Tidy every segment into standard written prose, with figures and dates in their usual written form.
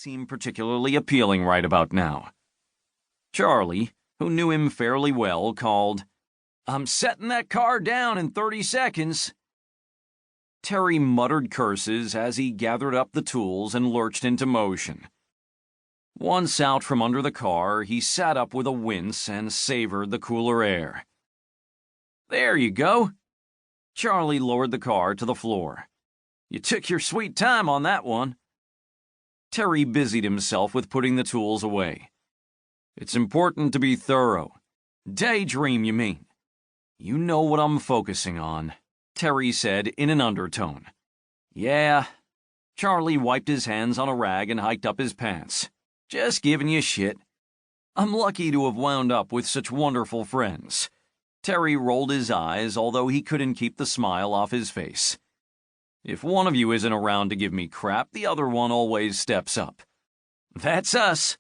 seem particularly appealing right about now. Charley, who knew him fairly well, called, "I'm setting that car down in 30 seconds. Terry muttered curses as he gathered up the tools and lurched into motion. Once out from under the car, he sat up with a wince and savored the cooler air. "There you go." Charley lowered the car to the floor. "You took your sweet time on that one." Terry busied himself with putting the tools away. "It's important to be thorough." "Daydream, you mean?" "You know what I'm focusing on," Terry said in an undertone. "Yeah." Charley wiped his hands on a rag and hiked up his pants. "Just giving you shit. I'm lucky to have wound up with such wonderful friends." Terry rolled his eyes, although he couldn't keep the smile off his face. "If one of you isn't around to give me crap, the other one always steps up." "That's us."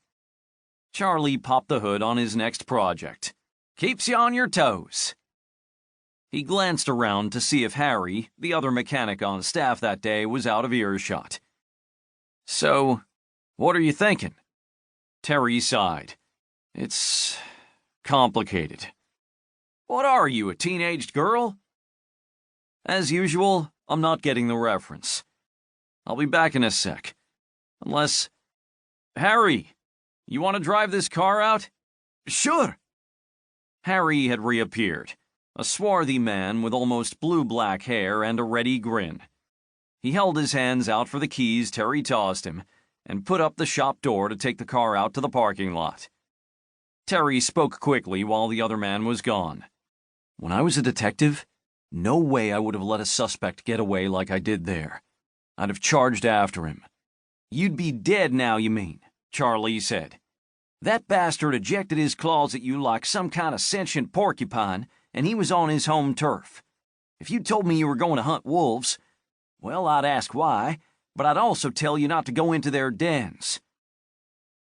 Charley popped the hood on his next project. "Keeps you on your toes." He glanced around to see if Harry, the other mechanic on staff that day, was out of earshot. "So, what are you thinking?" Terry sighed. "It's complicated." "What are you, a teenaged girl?" "As usual, I'm not getting the reference. I'll be back in a sec. Unless... Harry, you want to drive this car out?" "Sure." Harry had reappeared, a swarthy man with almost blue-black hair and a ready grin. He held his hands out for the keys Terry tossed him and put up the shop door to take the car out to the parking lot. Terry spoke quickly while the other man was gone. "When I was a detective, no way I would have let a suspect get away like I did there. I'd have charged after him." "You'd be dead now, you mean," Charley said. "That bastard ejected his claws at you like some kind of sentient porcupine, and he was on his home turf. If you told me you were going to hunt wolves, well, I'd ask why, but I'd also tell you not to go into their dens."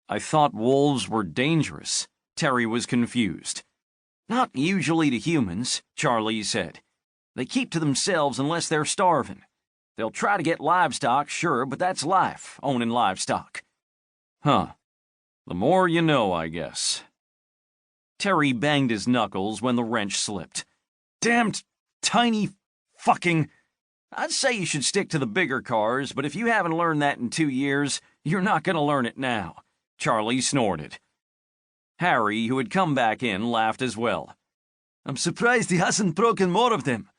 "I thought wolves were dangerous." Terry was confused. "Not usually to humans," Charley said. "They keep to themselves unless they're starving. They'll try to get livestock, sure, but that's life, owning livestock." "Huh. The more you know, I guess." Terry banged his knuckles when the wrench slipped. "Damned tiny fucking... I'd say you should stick to the bigger cars, but if you haven't learned that in 2 years, you're not going to learn it now," Charley snorted. Harry, who had come back in, laughed as well. "I'm surprised he hasn't broken more of them."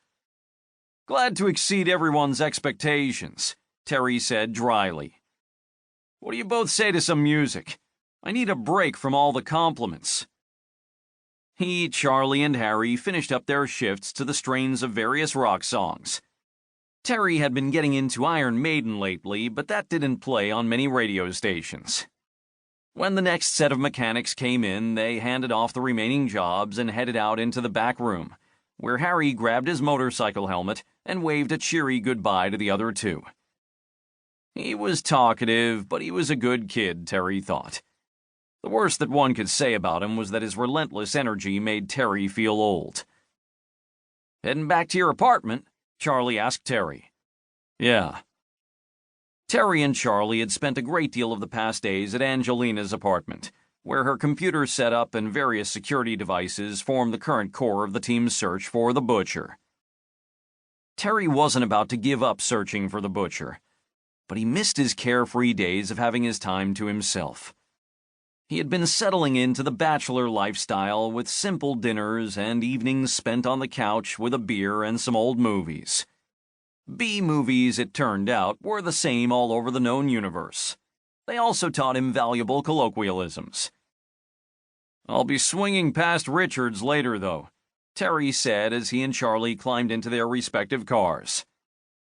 "Glad to exceed everyone's expectations," Terry said dryly. "What do you both say to some music? I need a break from all the compliments." He, Charley, and Harry finished up their shifts to the strains of various rock songs. Terry had been getting into Iron Maiden lately, but that didn't play on many radio stations. When the next set of mechanics came in, they handed off the remaining jobs and headed out into the back room, where Harry grabbed his motorcycle helmet and waved a cheery goodbye to the other two. He was talkative, but he was a good kid, Terry thought. The worst that one could say about him was that his relentless energy made Terry feel old. "Heading back to your apartment?" Charley asked Terry. "Yeah." Terry and Charley had spent a great deal of the past days at Angelina's apartment, where her computer setup and various security devices formed the current core of the team's search for the Butcher. Terry wasn't about to give up searching for the Butcher, but he missed his carefree days of having his time to himself. He had been settling into the bachelor lifestyle with simple dinners and evenings spent on the couch with a beer and some old movies. B-movies, it turned out, were the same all over the known universe. They also taught him valuable colloquialisms. "I'll be swinging past Richard's later, though," Terry said as he and Charley climbed into their respective cars.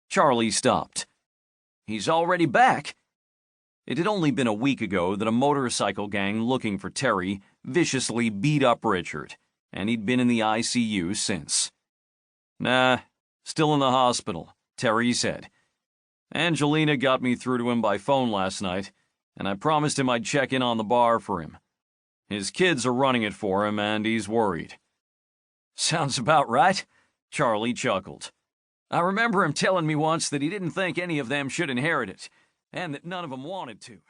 Charley stopped. "He's already back?" It had only been a week ago that a motorcycle gang looking for Terry viciously beat up Richard, and he'd been in the ICU since. "Nah, still in the hospital," Terry said. "Angelina got me through to him by phone last night, and I promised him I'd check in on the bar for him. His kids are running it for him, and he's worried." "Sounds about right," Charley chuckled. "I remember him telling me once that he didn't think any of them should inherit it, and that none of them wanted to."